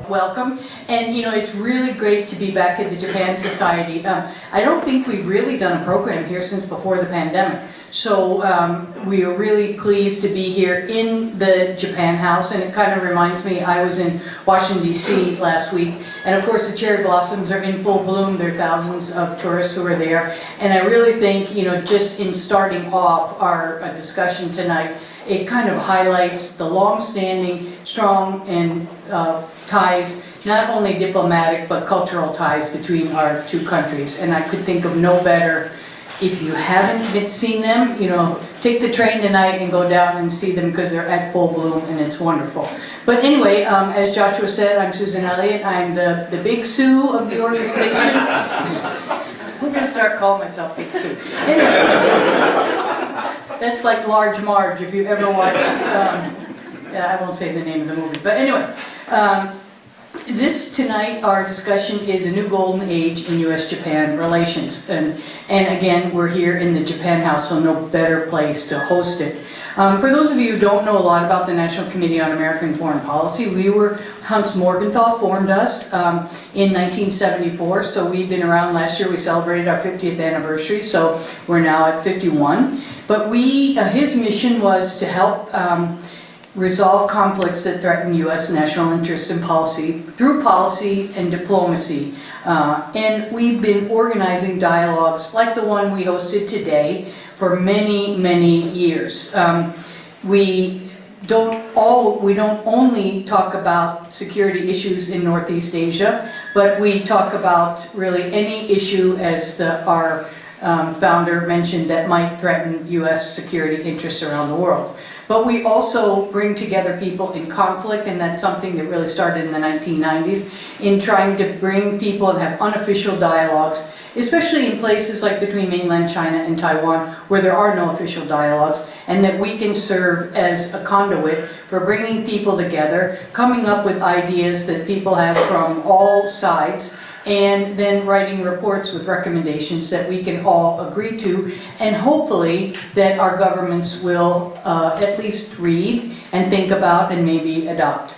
welcome. And you know, it's really great to be back at the Japan Society. I don't think we've really done a program here since before the pandemic. So we are really pleased to be here in the Japan House, and it kind of reminds me, I was in Washington DC last week, and of course the cherry blossoms are in full bloom. There are thousands of tourists who are there, and I really think, you know, just in starting off our discussion tonight, it kind of highlights the long-standing, strong and ties, not only diplomatic but cultural ties between our two countries. And I could think of no better. If you haven't seen them, you know, take the train tonight and go down and see them because they're at full bloom and it's wonderful. But anyway, as Joshua said, I'm Susan Elliott. I'm the Big Sue of the organization. I'm going to start calling myself Big Sue. Anyway, that's like Large Marge if you've ever watched, I won't say the name of the movie, but anyway. This tonight, our discussion is a new golden age in U.S. Japan relations. And again, we're here in the Japan House, so no better place to host it. For those of you who don't know a lot about the National Committee on American Foreign Policy, Hans Morgenthau formed us in 1974, so we've been around. Last year we celebrated our 50th anniversary, so we're now at 51. But his mission was to help resolve conflicts that threaten U.S. national interests and policy through policy and diplomacy. And we've been organizing dialogues like the one we hosted today for many, many years. We don't only talk about security issues in Northeast Asia, but we talk about really any issue, as our founder mentioned, that might threaten U.S. security interests around the world. But we also bring together people in conflict, and that's something that really started in the 1990s, in trying to bring people and have unofficial dialogues, especially in places like between mainland China and Taiwan, where there are no official dialogues, and that we can serve as a conduit for bringing people together, coming up with ideas that people have from all sides, and then writing reports with recommendations that we can all agree to, and hopefully that our governments will at least read and think about and maybe adopt.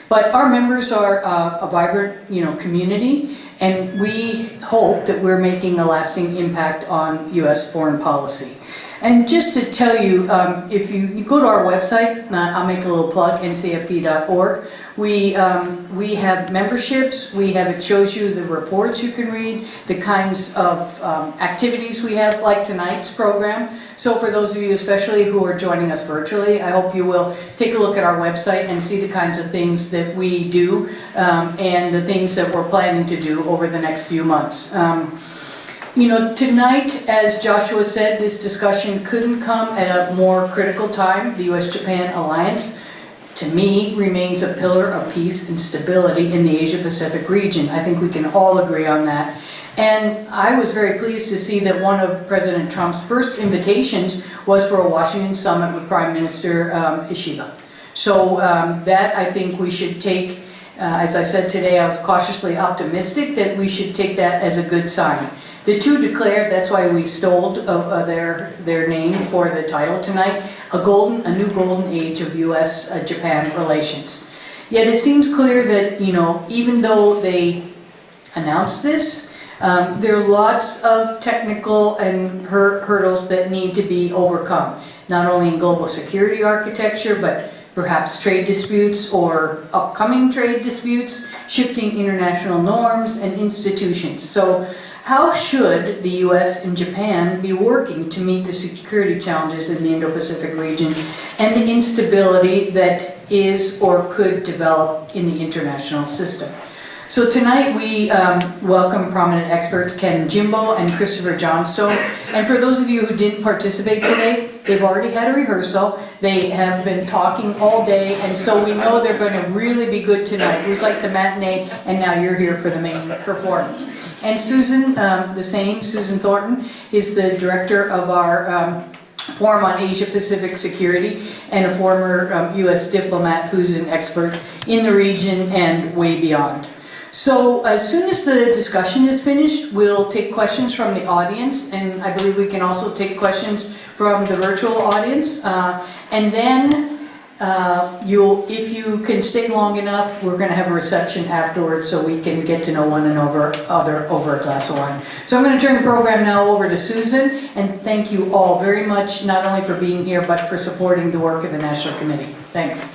But our members are a vibrant, community, and we hope that we're making a lasting impact on U.S. foreign policy. And just to tell you, if you go to our website, I'll make a little plug, ncafp.org, we have memberships. It shows you the reports you can read, the kinds of activities we have, like tonight's program. So for those of you especially who are joining us virtually, I hope you will take a look at our website and see the kinds of things that we do and the things that we're planning to do over the next few months. Tonight, as Joshua said, this discussion couldn't come at a more critical time. The U.S.-Japan alliance, to me, remains a pillar of peace and stability in the Asia-Pacific region. I think we can all agree on that. And I was very pleased to see that one of President Trump's first invitations was for a Washington summit with Prime Minister Ishiba. So that I think we should take, as I said today, I was cautiously optimistic that we should take that as a good sign. The two declared, that's why we stole their name for the title tonight, a new golden age of U.S.-Japan relations. Yet it seems clear that, even though they announced this, there are lots of technical and hurdles that need to be overcome, not only in global security architecture, but perhaps trade disputes or upcoming trade disputes, shifting international norms and institutions. So how should the U.S. and Japan be working to meet the security challenges in the Indo-Pacific region and the instability that is or could develop in the international system? So tonight we welcome prominent experts Ken Jimbo and Christopher Johnstone. And for those of you who didn't participate today, they've already had a rehearsal. They have been talking all day, and so we know they're going to really be good tonight. It was like the matinee, and now you're here for the main performance. And Susan, Susan Thornton, is the director of our Forum on Asia-Pacific Security, and a former U.S. diplomat who's an expert in the region and way beyond. So as soon as the discussion is finished, we'll take questions from the audience, and I believe we can also take questions from the virtual audience. And then If you can stay long enough, we're gonna have a reception afterwards so we can get to know one another over a glass of wine. So I'm gonna turn the program now over to Susan, and thank you all very much, not only for being here, but for supporting the work of the National Committee. Thanks.